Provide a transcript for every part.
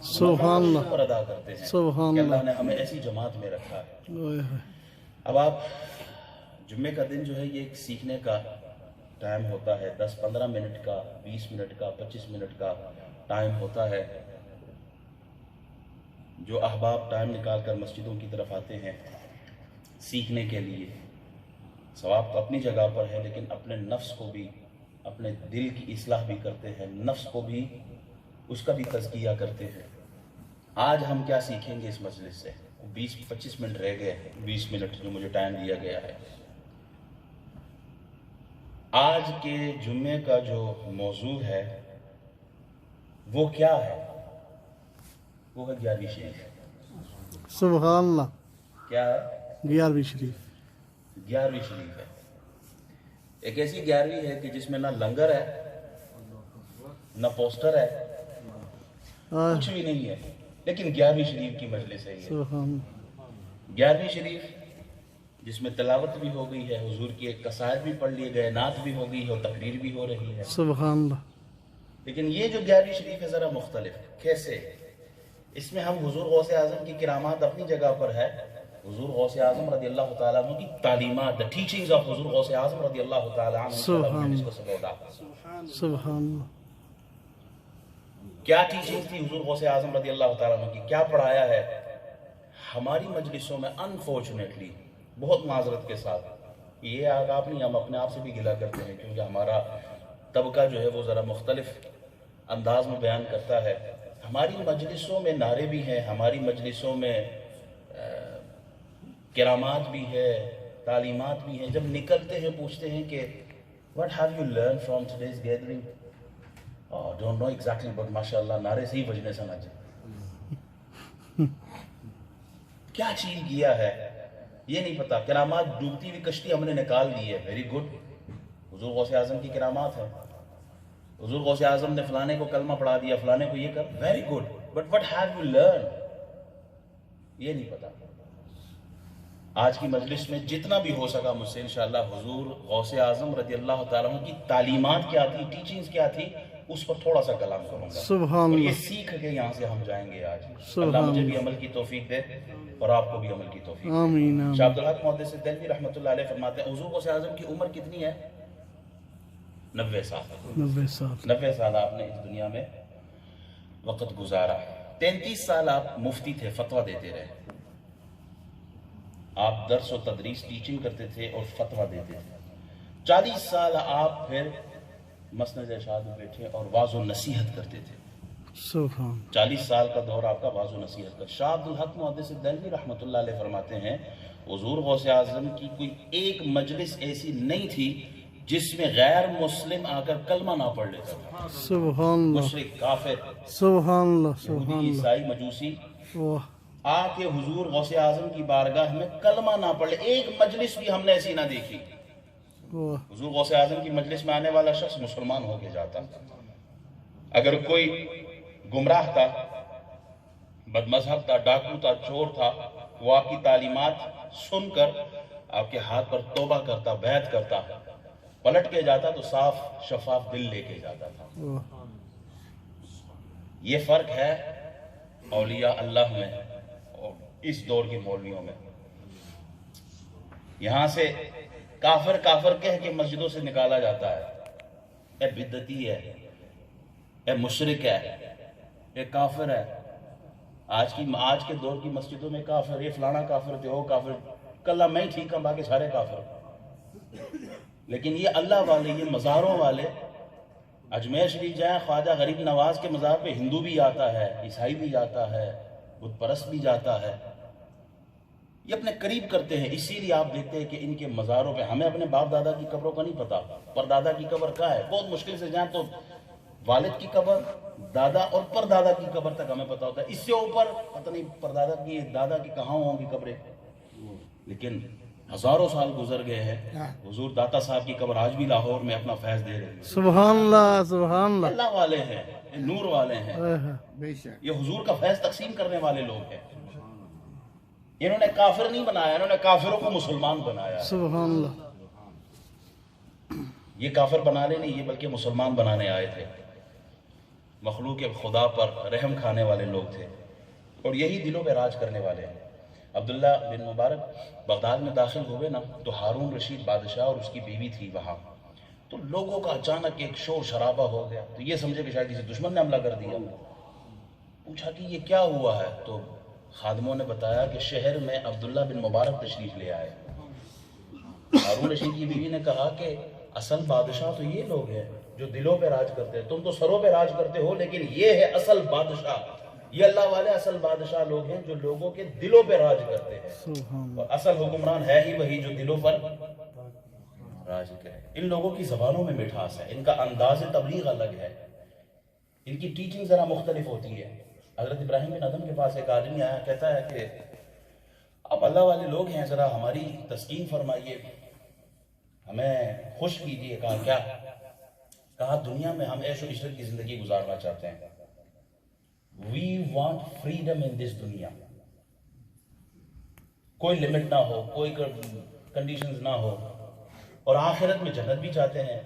سبحان اللہ پر ادا کرتے ہیں سبحان کہ اللہ اللہ نے ہمیں ایسی جماعت میں رکھا ہے۔ اوئے ہوئے۔ اب آپ جمعے کا دن جو ہے یہ ایک سیکھنے کا ٹائم ہوتا ہے، 10-15 منٹ کا، 20 منٹ کا، 25 منٹ کا ٹائم ہوتا ہے۔ جو احباب ٹائم نکال کر مسجدوں کی طرف آتے ہیں سیکھنے کے لیے، ثواب تو اپنی جگہ پر ہے، لیکن اپنے نفس کو بھی، اپنے دل کی اصلاح بھی کرتے ہیں، نفس کو بھی، اس کا بھی تزکیہ کرتے ہیں۔ آج ہم کیا سیکھیں گے اس مجلس سے؟ 20-25 منٹ رہ گئے ہیں، 20 منٹ جو مجھے ٹائم دیا گیا ہے۔ آج کے جمعے کا جو موضوع ہے وہ کیا ہے؟ وہ ہے 11ویں شریف۔ سبحان اللہ۔ کیا ہے؟ 11ویں شریف 11ویں شریف ہے۔ ایک ایسی 11ویں ہے کہ جس میں نہ لنگر ہے، نہ پوسٹر ہے، کچھ بھی نہیں ہے، لیکن 11ویں شریف کی مجلس ہے یہ۔ سبحان 11ویں شریف جس میں تلاوت بھی ہو گئی ہے، حضور کی ایک قصائد بھی پڑھ لیے گئے، نعت بھی ہو گئی ہے اور تقریر بھی ہو رہی ہے۔ سبحان اللہ۔ لیکن یہ جو 11ویں شریف ہے ذرا مختلف ہے۔ کیسے؟ اس میں ہم حضور غوث اعظم کی کرامات اپنی جگہ پر ہے، حضور غوث اعظم رضی اللہ تعالیٰ عنہ کی تعلیمات، the teachings of حضور غوث اعظم رضی اللہ تعالیٰ عنہ، سبحان اللہ۔ کیا ٹیچنگ تھی حضور غوث اعظم رضی اللہ تعالیٰ عنہ کی، کیا پڑھایا ہے؟ ہماری مجلسوں میں انفارچونیٹلی، بہت معذرت کے ساتھ، یہ آپ نہیں، ہم اپنے آپ سے بھی گلہ کرتے ہیں کیونکہ ہمارا طبقہ جو ہے وہ ذرا مختلف انداز میں بیان کرتا ہے۔ ہماری مجلسوں میں نعرے بھی ہیں، ہماری مجلسوں میں کرامات بھی ہے، تعلیمات بھی ہیں۔ جب نکلتے ہیں پوچھتے ہیں کہ what have you learned from today's gathering? Oh, don't know exactly, but mashallah نعرے سے ہی بجنے سمجھ کیا چیز کیا ہے یہ نہیں پتا۔ کرامات ڈوبتی ہوئی کشتی ہم نے نکال دی ہے، ویری گڈ، حضور غوث اعظم کی کرامات ہے۔ حضور غوث اعظم نے فلانے کو کلمہ پڑھا دیا، فلانے کو یہ کر، very good, but what have you learned؟ یہ نہیں پتا۔ آج کی مجلس میں جتنا بھی ہو سکا مجھ سے انشاءاللہ حضور غوث اعظم رضی اللہ تعالیٰ عنہ کی تعلیمات کیا تھی، ٹیچنگز کیا تھی، اس پر تھوڑا سا کلام کروں گا، سبحان اور یہ اللہ۔ سیکھ کے یہاں سے ہم جائیں گے آج۔ سبحان اللہ مجھے بھی اللہ۔ عمل کی توفیق دے اور آپ کو بھی عمل کی توفیق دے۔ آمین شاہ آمین۔ عبدالحق محدث دہلوی رحمۃ اللہ علیہ فرماتے ہیں حضور غوث اعظم کی عمر کتنی ہے؟ 90 سال۔ 90 سال۔ 90 سال آپ نے اس دنیا میں وقت گزارا۔ 33 سال آپ مفتی تھے، فتویٰ دیتے رہے، آپ درس و تدریس ٹیچنگ کرتے تھے اور فتویٰ دیتے تھے۔ 40 سال آپ پھر مسند ارشاد میں بیٹھے اور واعظ و نصیحت کرتے تھے۔ سبحان 40 سال کا دور آپ کا واعظ و نصیحت کا۔ شاہ عبدالحق محدث دہلوی رحمۃ اللہ علیہ فرماتے ہیں حضور غوث اعظم کی کوئی ایک مجلس ایسی نہیں تھی جس میں غیر مسلم آ کر کلمہ نہ پڑھ لیتا تھا۔ سبحان اللہ مشرک، کافر، سبحان اللہ سبحان یہودی، اللہ۔ عیسائی، مجوسی واہ آ کے حضور غوث اعظم کی بارگاہ میں کلمہ نہ پڑھ لے، ایک مجلس بھی ہم نے ایسی نہ دیکھی۔ واہ حضور غوث اعظم کی مجلس میں آنے والا شخص مسلمان ہو کے جاتا۔ اگر کوئی گمراہ تھا، بد مذہب تھا، ڈاکو تھا، چور تھا، وہ آپ کی تعلیمات سن کر آپ کے ہاتھ پر توبہ کرتا، بیعت کرتا، پلٹ کے جاتا تو صاف شفاف دل لے کے جاتا تھا۔ واہ یہ فرق ہے اولیاء اللہ میں اور اس دور کے مولویوں میں۔ یہاں سے کافر کافر کہہ کے مسجدوں سے نکالا جاتا ہے، اے بدعتی ہے، اے مشرک ہے، اے کافر ہے۔ آج کے دور کی مسجدوں میں کافر، یہ فلانا کافر تھے، وہ کافر، کل میں ہی ٹھیک ہوں باقی سارے کافر۔ لیکن یہ اللہ والے، یہ مزاروں والے، اجمیر شریف جائیں، خواجہ غریب نواز کے مزار پہ ہندو بھی آتا ہے، عیسائی بھی جاتا ہے، بت پرست بھی جاتا ہے، یہ اپنے قریب کرتے ہیں۔ اسی لیے آپ دیکھتے ہیں کہ ان کے مزاروں پہ، ہمیں اپنے باپ دادا کی قبروں کا نہیں پتا، پر دادا کی قبر کہاں ہے، بہت مشکل سے جائیں تو والد کی قبر، دادا اور پر دادا کی قبر تک ہمیں پتا ہوتا ہے، اس سے اوپر پتہ نہیں پر دادا کی، دادا کی کہاں ہوں گی قبریں۔ لیکن ہزاروں سال گزر گئے ہیں، حضور داتا صاحب کی قبر آج بھی لاہور میں اپنا فیض دے رہے ہیں۔ سبحان اللہ سبحان اللہ۔ اللہ والے ہیں، یہ نور والے ہیں، بے شک۔ یہ حضور کا فیض تقسیم کرنے والے لوگ ہیں۔ انہوں نے کافر نہیں بنایا، انہوں نے کافروں کو مسلمان بنایا۔ سبحان اللہ۔ یہ کافر بنانے نہیں، یہ بلکہ مسلمان بنانے آئے تھے۔ مخلوق خدا پر رحم کھانے والے لوگ تھے، اور یہی دلوں پہ راج کرنے والے ہیں۔ عبداللہ بن مبارک بغداد میں داخل ہوئے نا، تو ہارون رشید بادشاہ اور اس کی بیوی تھی وہاں، تو لوگوں کا اچانک ایک شور شرابہ ہو گیا، تو یہ سمجھے کہ شاید کسی دشمن نے حملہ کر دیا۔ پوچھا کہ یہ کیا ہوا ہے، تو خادموں نے بتایا کہ شہر میں عبداللہ بن مبارک تشریف لے آئے۔ ہارون رشید کی بیوی نے کہا کہ اصل بادشاہ تو یہ لوگ ہیں جو دلوں پہ راج کرتے ہیں، تم تو سروں پہ راج کرتے ہو، لیکن یہ ہے اصل بادشاہ، یہ اللہ والے اصل بادشاہ لوگ ہیں جو لوگوں کے دلوں پہ راج کرتے ہیں، سبحان اور اصل حکمران ہے ہی وہی جو دلوں پر راج کرے۔ ان لوگوں کی زبانوں میں مٹھاس ہے، ان کا انداز تبلیغ الگ ہے، ان کی ٹیچنگ ذرا مختلف ہوتی ہے۔ حضرت ابراہیم بن ادم کے پاس ایک آدمی آیا، کہتا ہے کہ آپ اللہ والے لوگ ہیں، ذرا ہماری تسکین فرمائیے، ہمیں خوش کیجیے۔ کہا کیا؟ کہا دنیا میں ہم عیش و عشرت کی زندگی گزارنا چاہتے ہیں، وی وانٹ فریڈم ان دس دنیا، کوئی لمٹ نہ ہو، کوئی کنڈیشنز نہ ہو، اور آخرت میں جنت بھی چاہتے ہیں،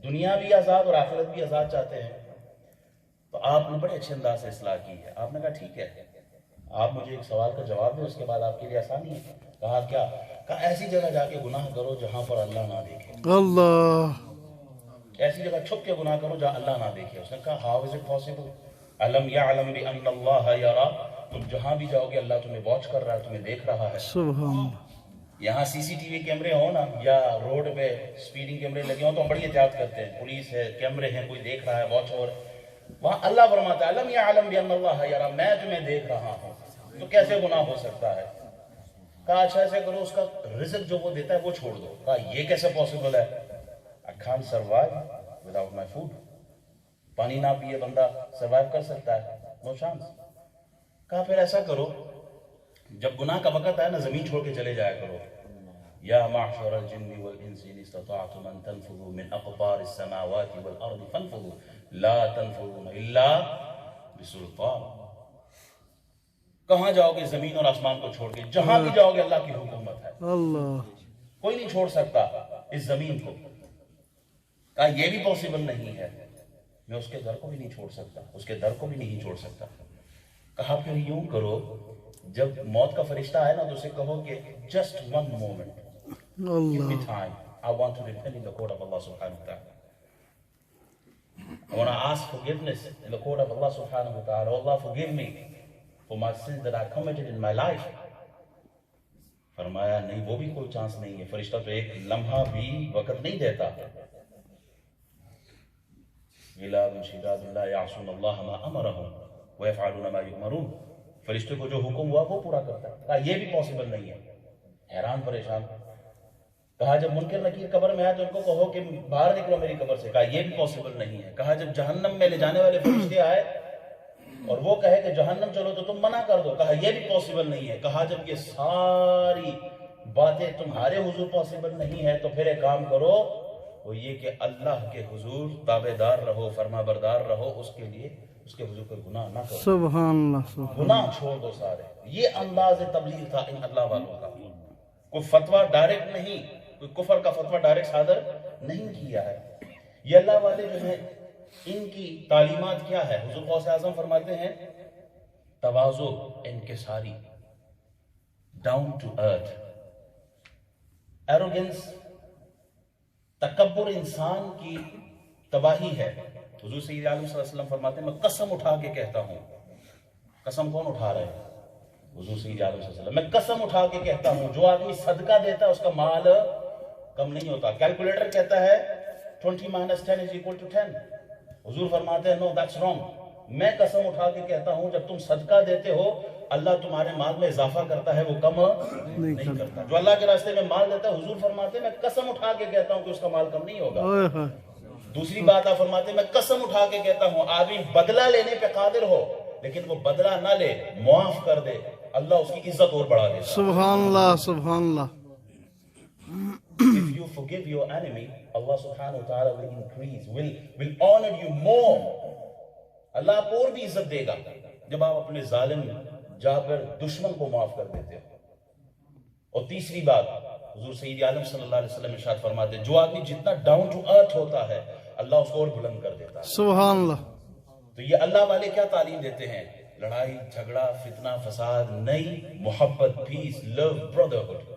دنیا بھی آزاد اور آخرت بھی آزاد چاہتے ہیں۔ تو آپ نے بڑے اچھے انداز سے اصلاح کی ہے۔ آپ نے کہا ٹھیک ہے، آپ مجھے ایک سوال کا جواب دیں، اس کے بعد آپ کے لیے آسانی ہے۔ کہا کیا؟ کہا ایسی جگہ جا کے گناہ کرو جہاں پر اللہ نہ دیکھے، اللہ ایسی جگہ چھپ کے گناہ کرو جہاں اللہ نہ دیکھے۔ اس نے کہا ہاؤ از اٹ پاسبل؟ علم یعلم بان اللہ یرا، تم جہاں بھی جاؤ گے اللہ تمہیں واچ کر رہا ہے، تمہیں دیکھ رہا ہے۔ سبحان اللہ یہاں سی سی ٹی وی کیمرے ہوں نا، یا روڈ پہ سپیڈنگ کیمرے لگے ہوں تو ہم بڑی احتیاط کرتے ہیں، پولیس ہے، کیمرے ہیں، کوئی دیکھ رہا ہے، واچ اوور۔ وہاں اللہ فرماتا ہے علم یعلم بان اللہ یرا، میں تمہیں دیکھ رہا ہوں، تو کیسے گناہ ہو سکتا ہے؟ کہا اچھا ایسے کرو، اس کا رزق جو وہ دیتا ہے وہ چھوڑ دو۔ کہا یہ کیسے پاسبل ہے؟ I can't survive without my food، پانی نہ پیے بندہ سروائیو کر سکتا ہے؟ No chance. کہا پھر ایسا کرو، جب گناہ کا وقت آئے نا زمین چھوڑ کے چلے جایا کرو۔ یا معشر الجن والانس ان استطعتم ان تنفذوا من اقطار السماوات والارض فانفذوا لا تنفذون الا بسلطان۔ کہاں جاؤ گے زمین اور آسمان کو چھوڑ کے؟ جہاں بھی جاؤ گے اللہ کی حکومت ہے، اللہ کوئی نہیں چھوڑ سکتا اس زمین کو۔ کہا یہ بھی پاسبل نہیں ہے، میں اس کے در کو بھی نہیں چھوڑ سکتا، اس کے در کو بھی نہیں چھوڑ سکتا۔ کہا پھر یوں کرو، جب موت کا فرشتہ آئے نا تو اسے کہو کہ just one moment, give me Allah time, I want to repent in the court of Allah subhanahu wa ta'ala, I want to ask forgiveness in the court of Allah subhanahu wa ta'ala. Oh Allah, forgive me for my sins that I committed in my life۔ فرمایا نہیں، وہ بھی کوئی chance نہیں ہے، فرشتہ تو ایک لمحہ بھی وقت نہیں دیتا۔ غلاب شداد لا یعصون اللہ ما امرهم ویفعلون ما یؤمرون، فرشتے کو جو حکم ہوا وہ پورا کرتا ہے۔ کہا یہ بھی پاسبل نہیں ہے، حیران پریشان۔ کہا جب منکر نکیر قبر میں آئے تو ان کو کہو کہ باہر نکلو میری قبر سے۔ کہا یہ بھی پاسبل نہیں ہے۔ کہا جب جہنم میں لے جانے والے فرشتے آئے اور وہ کہے کہ جہنم چلو تو تم منع کر دو۔ کہا یہ بھی پاسبل نہیں ہے۔ کہا جب یہ ساری باتیں تمہارے حضور پاسبل نہیں ہے تو پھر ایک کام کرو، وہ یہ کہ اللہ کے حضور تابع دار رہو، فرما بردار رہو، اس کے لیے اس کے حضور کوئی گناہ نہ کرو، سبحان اللہ سبحان گناہ چھوڑ دو سارے۔ یہ انداز تبلیغ تھا ان اللہ والوں کا۔ کوئی فتویٰ ڈائریکٹ نہیں، کوئی کفر کا فتویٰ ڈائریکٹ صادر نہیں کیا ہے۔ یہ اللہ والے جو ہیں ان کی تعلیمات کیا ہے؟ حضور غوث اعظم فرماتے ہیں تواضع، انکساری، ڈاؤن ٹو ارتھ۔ ایروگنس، تکبر انسان کی تباہی ہے۔ حضور سید عالم صلی اللہ علیہ وسلم فرماتے ہیں میں قسم اٹھا کے کہتا ہوں، قسم کون اٹھا رہے ہیں؟ حضور سید عالم صلی اللہ علیہ وسلم۔ میں قسم اٹھا کے کہتا ہوں جو آدمی صدقہ دیتا ہے اس کا مال کم نہیں ہوتا۔ کیلکولیٹر کہتا ہے 20 - 10 = 10۔ حضور فرماتے ہیں نو دیٹس رانگ۔ میں قسم اٹھا کے کہتا ہوں جب تم صدقہ دیتے ہو اللہ تمہارے مال میں اضافہ کرتا ہے، وہ کم نہیں کرتا۔ جو اللہ کے راستے میں مال دیتا ہے حضور فرماتے ہیں میں قسم اٹھا کے کہتا ہوں کہ اس کا مال کم نہیں ہوگا۔ اوئے ہوئے دوسری بات آپ فرماتے ہیں میں قسم اٹھا کے کہتا ہوں آدمی بدلہ لینے پہ قادر ہو لیکن وہ بدلہ نہ لے، معاف کر دے، اللہ اس کی عزت اور بڑھا دے۔ سبحان اللہ سبحان اللہ If you forgive your enemy, Allah subhanahu wa ta'ala will increase, will honor you more۔ اللہ آپ کو اور بھی عزت دے گا جب آپ اپنے ظالم جابر دشمن کو معاف کر دیتے ہو۔ اور تیسری بات حضور سید عالم صلی اللہ علیہ وسلم ارشاد فرماتے ہیں جو آدمی جتنا ڈاؤن ٹو ارتھ ہوتا ہے اللہ اس کو اور بلند کر دیتا ہے۔ سبحان اللہ تو یہ اللہ والے کیا تعلیم دیتے ہیں؟ لڑائی جھگڑا فتنہ فساد نہیں، محبت، پیس، لو، برادرہڈ۔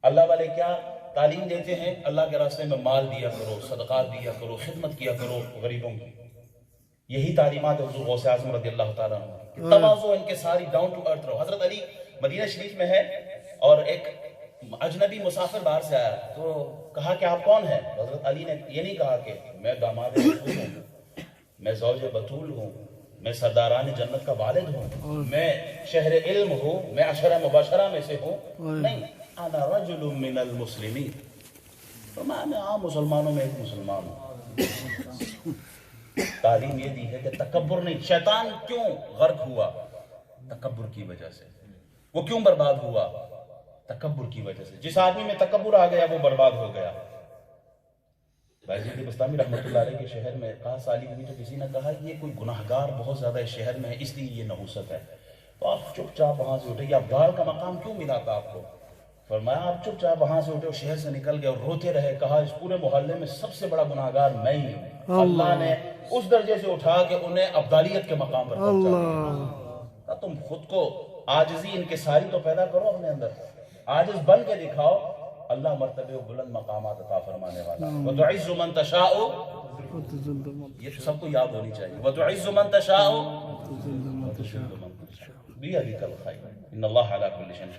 اللہ والے کیا تعلیم دیتے ہیں؟ اللہ کے راستے میں مال دیا کرو، صدقات دیا کرو، خدمت کیا کرو غریبوں کی۔ یہی تعلیمات حضور غوث اعظم رضی اللہ تعالیٰ عنہ، تواضع ان کے ساری، ڈاؤن ٹو ارتھ رہو۔ حضرت علی مدینہ شریف میں ہے اور ایک اجنبی مسافر باہر سے آیا تو کہا کہ آپ کون ہیں؟ حضرت علی نے یہ نہیں کہا کہ میں داماد رسول ہوں، میں زوج بطول ہوں، میں سرداران جنت کا والد ہوں، میں شہر علم ہوں، میں عشرہ مباشرہ میں سے ہوں، نہیں، انا رجل من المسلمین، میں عام مسلمانوں میں ایک مسلمان ہوں۔ تعلیم یہ دی ہے کہ تکبر نہیں۔ شیطان کیوں غرق ہوا؟ تکبر کی وجہ سے۔ وہ کیوں برباد ہوا؟ تکبر کی وجہ سے۔ جس آدمی میں تکبر آ گیا وہ برباد ہو گیا۔ بائزید بستامی رحمۃ اللہ علیہ کے شہر میں کہا سالی ہوئی تو کسی نے کہا یہ کوئی گناہگار بہت زیادہ اس شہر میں ہے اس لیے یہ نحوست ہے، تو آپ چپ چاپ وہاں سے اٹھے، یہ ابدال کا مقام کیوں ملا تھا آپ کو؟ فرمایا آپ چپ چاپ وہاں سے اٹھے اور شہر سے نکل گئے اور روتے رہے، کہا اس پورے محلے میں سب سے بڑا گناہگار میں ہی ہوں۔ اللہ نے اس درجے سے اٹھا کہ انہیں ابدالیت کے مقام پر پہنچا دیا۔ تم خود کو عاجزی انکساری تو پیدا کرو اپنے اندر، عاجز بن کے دکھاؤ، اللہ مرتبے و بلند مقامات عطا فرمانے والا۔ وَتُعِزُّ مَن تَشَاءُ، یہ سب کو یاد ہونی چاہیے، وَتُعِزُّ مَن تَشَاءُ وَتُذِلُّ مَن تَشَاءُ بِيَدِكَ الْخَيْرُ إِنَّ اللَّهَ عَلَى كُلِّ شَيْءٍ